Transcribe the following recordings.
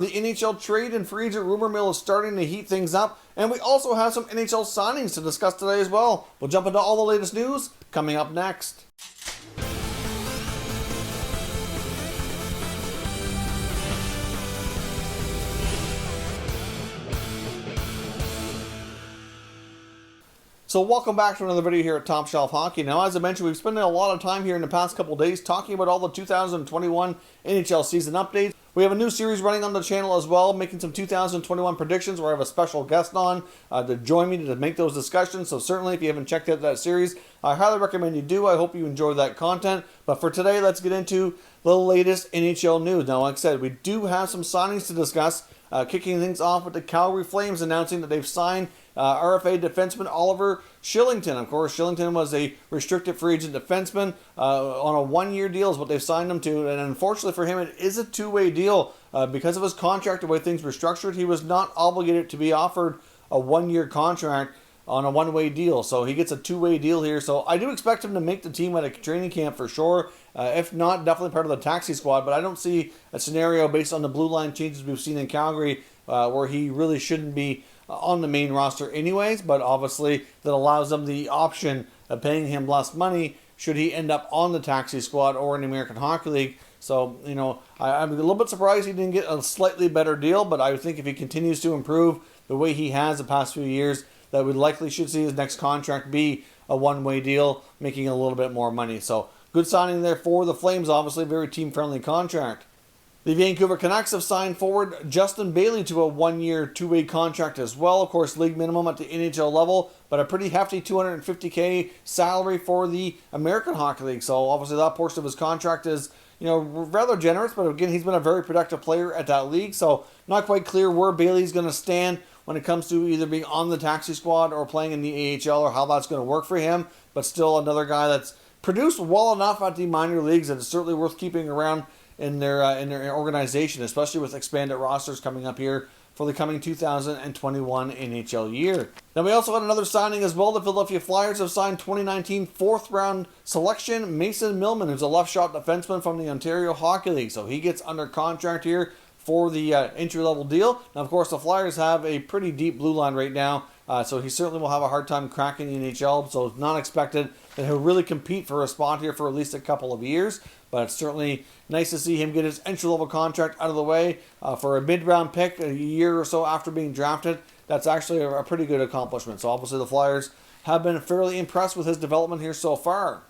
The NHL trade and free agent rumor mill is starting to heat things up, and we also have some NHL signings to discuss today as well. We'll jump into all the latest news coming up next. So welcome back to another video here at Top Shelf Hockey. Now, as I mentioned, we've spent a lot of time here in the past couple days talking about all the 2021 NHL season updates. We have a new series running on the channel as well, making some 2021 predictions where I have a special guest on to join me to make those discussions. So certainly, if you haven't checked out that series, I highly recommend you do. I hope you enjoy that content. But for today, let's get into the latest NHL news. Now, like I said, we do have some signings to discuss. Kicking things off with the Calgary Flames announcing that they've signed RFA defenseman Oliver Shillington. Of course, Shillington was a restricted free agent defenseman on a one-year deal is what they've signed him to. And unfortunately for him, it is a two-way deal. Because of his contract, the way things were structured, he was not obligated to be offered a one-year contract on a one-way deal. So he gets a two-way deal here. So I do expect him to make the team at a training camp for sure. If not, definitely part of the taxi squad. But I don't see a scenario based on the blue line changes we've seen in Calgary where he really shouldn't be on the main roster anyways. But obviously that allows them the option of paying him less money should he end up on the taxi squad or in the American Hockey League. So, you know, I'm a little bit surprised he didn't get a slightly better deal. But I think if he continues to improve the way he has the past few years, that we likely should see his next contract be a one-way deal, making a little bit more money. So, good signing there for the Flames, obviously, very team-friendly contract. The Vancouver Canucks have signed forward Justin Bailey to a one-year, two-way contract as well. Of course, league minimum at the NHL level, but a pretty hefty $250K salary for the American Hockey League. So, obviously, that portion of his contract is, you know, rather generous, but again, he's been a very productive player at that league. So, not quite clear where Bailey's going to stand when it comes to either being on the taxi squad or playing in the AHL or how that's going to work for him. But still another guy that's produced well enough at the minor leagues that it's certainly worth keeping around in their organization, especially with expanded rosters coming up here for the coming 2021 NHL year. Now we also had another signing as well. The Philadelphia Flyers have signed 2019 fourth round selection Mason Millman, who's a left shot defenseman from the Ontario Hockey League. So he gets under contract here for the entry-level deal. Now, of course, the Flyers have a pretty deep blue line right now, so he certainly will have a hard time cracking the NHL, so it's not expected that he'll really compete for a spot here for at least a couple of years, but it's certainly nice to see him get his entry-level contract out of the way for a mid-round pick a year or so after being drafted. That's actually a pretty good accomplishment, so obviously the Flyers have been fairly impressed with his development here so far.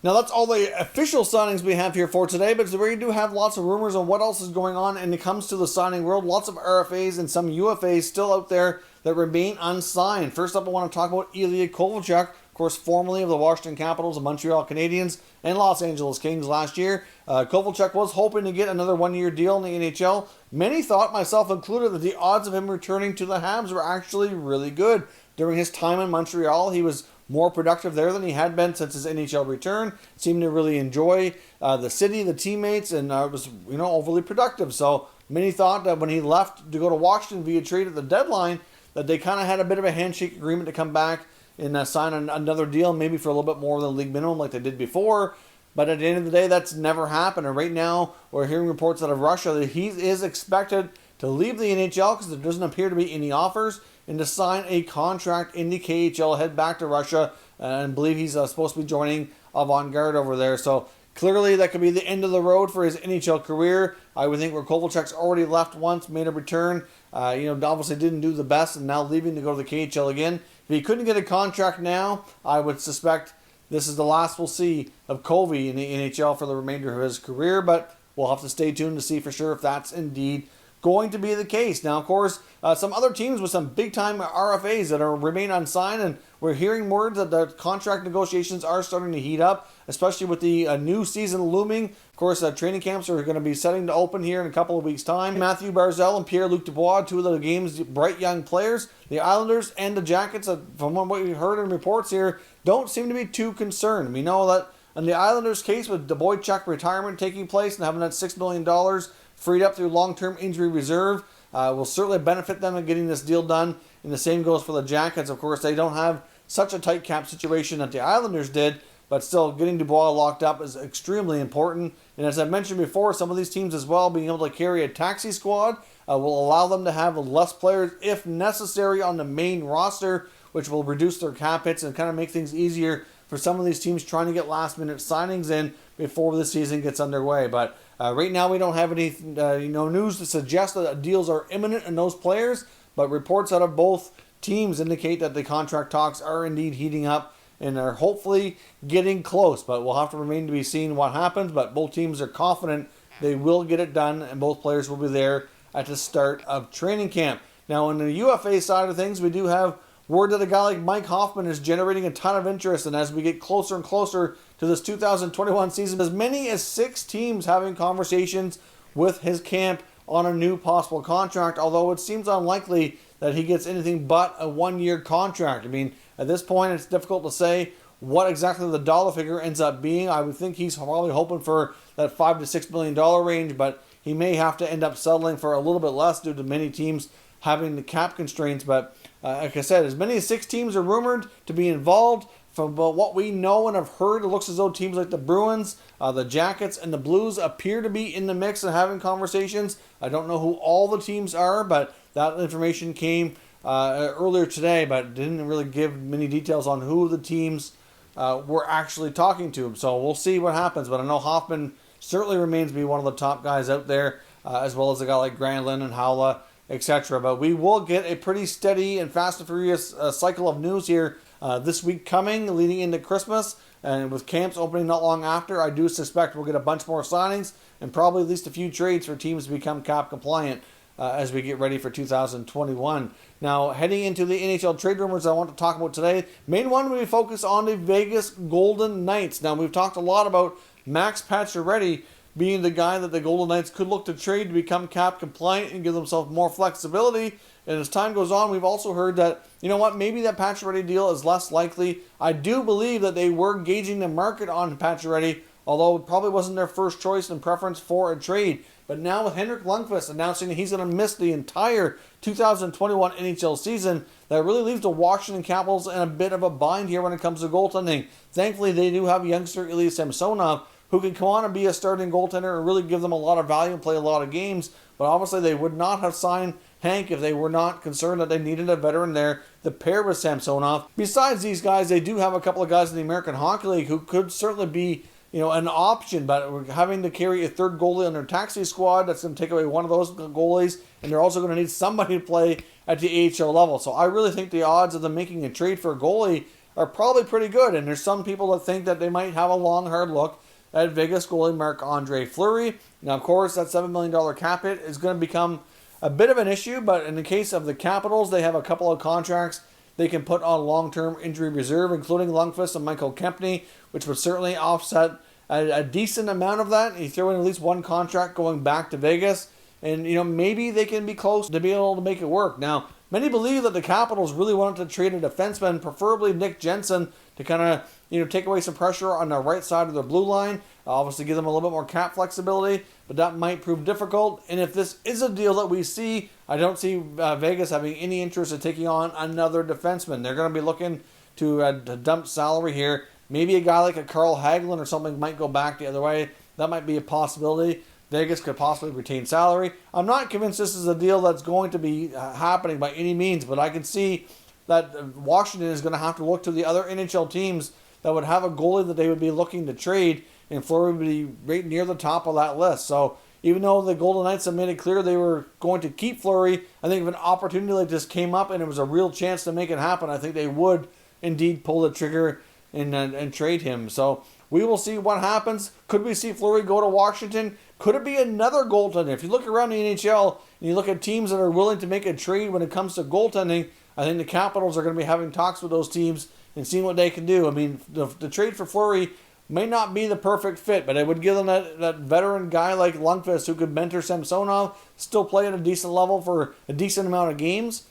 Now, that's all the official signings we have here for today, but we do have lots of rumors on what else is going on when it comes to the signing world. Lots of RFAs and some UFAs still out there that remain unsigned. First up, I want to talk about Ilya Kovalchuk, of course, formerly of the Washington Capitals, the Montreal Canadiens, and Los Angeles Kings last year. Kovalchuk was hoping to get another one-year deal in the NHL. Many thought, myself included, that the odds of him returning to the Habs were actually really good. During his time in Montreal, he was more productive there than he had been since his NHL return. Seemed to really enjoy the city, the teammates, and was overly productive. So many thought that when he left to go to Washington via trade at the deadline, that they kind of had a bit of a handshake agreement to come back and sign another deal, maybe for a little bit more than league minimum like they did before. But at the end of the day, that's never happened. And right now, we're hearing reports out of Russia that he is expected to leave the NHL because there doesn't appear to be any offers, and to sign a contract in the KHL, head back to Russia, and believe he's supposed to be joining Avant-Garde over there. So clearly that could be the end of the road for his NHL career. I would think where Kovalchuk's already left once, made a return, obviously didn't do the best, and now leaving to go to the KHL again. If he couldn't get a contract now, I would suspect this is the last we'll see of Kovy in the NHL for the remainder of his career, but we'll have to stay tuned to see for sure if that's indeed going to be the case. Now, of course, some other teams with some big-time RFAs that remain unsigned, and we're hearing words that the contract negotiations are starting to heat up, especially with the new season looming. Of course, training camps are going to be setting to open here in a couple of weeks' time. Mathew, Barzal, and Pierre Dubois, two of the game's bright young players. The Islanders and the Jackets, from what we've heard in reports here, don't seem to be too concerned. We know that in the Islanders' case, with Dubois retirement taking place and having that $6 million freed up through long-term injury reserve, will certainly benefit them in getting this deal done. And the same goes for the Jackets. Of course, they don't have such a tight cap situation that the Islanders did, but still getting Dubois locked up is extremely important. And as I mentioned before, some of these teams as well being able to carry a taxi squad will allow them to have less players if necessary on the main roster, which will reduce their cap hits and kind of make things easier for some of these teams trying to get last-minute signings in before the season gets underway. But right now we don't have any news to suggest that deals are imminent in those players, but reports out of both teams indicate that the contract talks are indeed heating up and are hopefully getting close. But we'll have to remain to be seen what happens. But both teams are confident they will get it done, and both players will be there at the start of training camp. Now, on the UFA side of things, we do have word that a guy like Mike Hoffman is generating a ton of interest, and as we get closer and closer to this 2021 season, as many as 6 teams having conversations with his camp on a new possible contract, although it seems unlikely that he gets anything but a 1-year contract. I mean, at this point, it's difficult to say what exactly the dollar figure ends up being. I would think he's probably hoping for that $5 to $6 million range, but he may have to end up settling for a little bit less due to many teams having the cap constraints. But like I said, as many as 6 teams are rumored to be involved. From what we know and have heard, it looks as though teams like the Bruins, the Jackets, and the Blues appear to be in the mix and having conversations. I don't know who all the teams are, but that information came earlier today, but didn't really give many details on who the teams were actually talking to. So we'll see what happens. But I know Hoffman certainly remains to be one of the top guys out there, as well as a guy like Granlund and Howla, etc. But we will get a pretty steady and fast and furious cycle of news here this week coming, leading into Christmas. And with camps opening not long after, I do suspect we'll get a bunch more signings and probably at least a few trades for teams to become cap compliant as we get ready for 2021. Now, heading into the NHL trade rumors I want to talk about today, main one we focus on the Vegas Golden Knights. Now, we've talked a lot about Max Pacioretty being the guy that the Golden Knights could look to trade to become cap compliant and give themselves more flexibility. And as time goes on, we've also heard that, you know what, maybe that Pacioretty deal is less likely. I do believe that they were gauging the market on Pacioretty, although it probably wasn't their first choice and preference for a trade. But now with Henrik Lundqvist announcing that he's going to miss the entire 2021 NHL season, that really leaves the Washington Capitals in a bit of a bind here when it comes to goaltending. Thankfully, they do have youngster Ilya Samsonov, who can come on and be a starting goaltender and really give them a lot of value and play a lot of games. But obviously, they would not have signed Hank if they were not concerned that they needed a veteran there to pair with Samsonov. Besides these guys, they do have a couple of guys in the American Hockey League who could certainly be, an option, but we're having to carry a third goalie on their taxi squad. That's going to take away one of those goalies, and they're also going to need somebody to play at the AHL level. So I really think the odds of them making a trade for a goalie are probably pretty good, and there's some people that think that they might have a long, hard look at Vegas goalie Marc Andre Fleury. Now, of course, that $7 million cap hit is going to become a bit of an issue, but in the case of the Capitals, they have a couple of contracts they can put on long-term injury reserve, including Lundqvist and Michael Kempny, which would certainly offset a decent amount of that. You throw in at least one contract going back to Vegas, and maybe they can be close to being able to make it work. Now, many believe that the Capitals really wanted to trade a defenseman, preferably Nick Jensen, to kind of take away some pressure on the right side of their blue line. Obviously, give them a little bit more cap flexibility, but that might prove difficult. And if this is a deal that we see, I don't see Vegas having any interest in taking on another defenseman. They're going to be looking to dump salary here. Maybe a guy like a Carl Hagelin or something might go back the other way. That might be a possibility. Vegas could possibly retain salary. I'm not convinced this is a deal that's going to be happening by any means, but I can see that Washington is going to have to look to the other NHL teams that would have a goalie that they would be looking to trade, and Fleury would be right near the top of that list. So even though the Golden Knights have made it clear they were going to keep Fleury, I think if an opportunity like this came up and it was a real chance to make it happen, I think they would indeed pull the trigger and trade him. So we will see what happens. Could we see Fleury go to Washington? Could it be another goaltender? If you look around the NHL and you look at teams that are willing to make a trade when it comes to goaltending, I think the Capitals are going to be having talks with those teams and seeing what they can do. I mean, the trade for Fleury may not be the perfect fit, but it would give them that veteran guy like Lundqvist who could mentor Samsonov, still play at a decent level for a decent amount of games,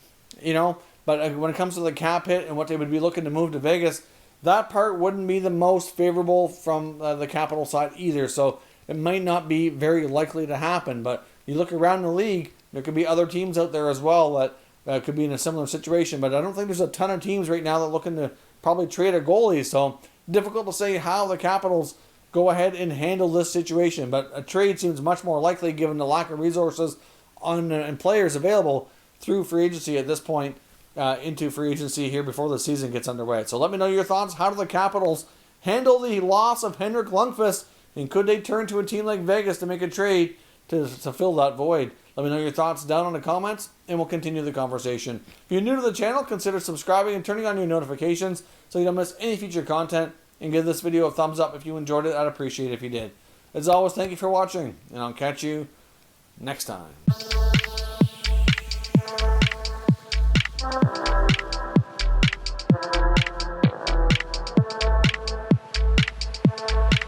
But when it comes to the cap hit and what they would be looking to move to Vegas, that part wouldn't be the most favorable from the Capital side either. So it might not be very likely to happen. But you look around the league, there could be other teams out there as well that could be in a similar situation. But I don't think there's a ton of teams right now that are looking to probably trade a goalie. So difficult to say how the Capitals go ahead and handle this situation. But a trade seems much more likely given the lack of resources and players available through free agency at this point into free agency here before the season gets underway. So let me know your thoughts. How do the Capitals handle the loss of Henrik Lundqvist, and could they turn to a team like Vegas to make a trade to fill that void? Let me know your thoughts down in the comments, and we'll continue the conversation. If you're new to the channel, consider subscribing and turning on your notifications so you don't miss any future content, and give this video a thumbs up if you enjoyed it. I'd appreciate it if you did. As always, thank you for watching, and I'll catch you next time.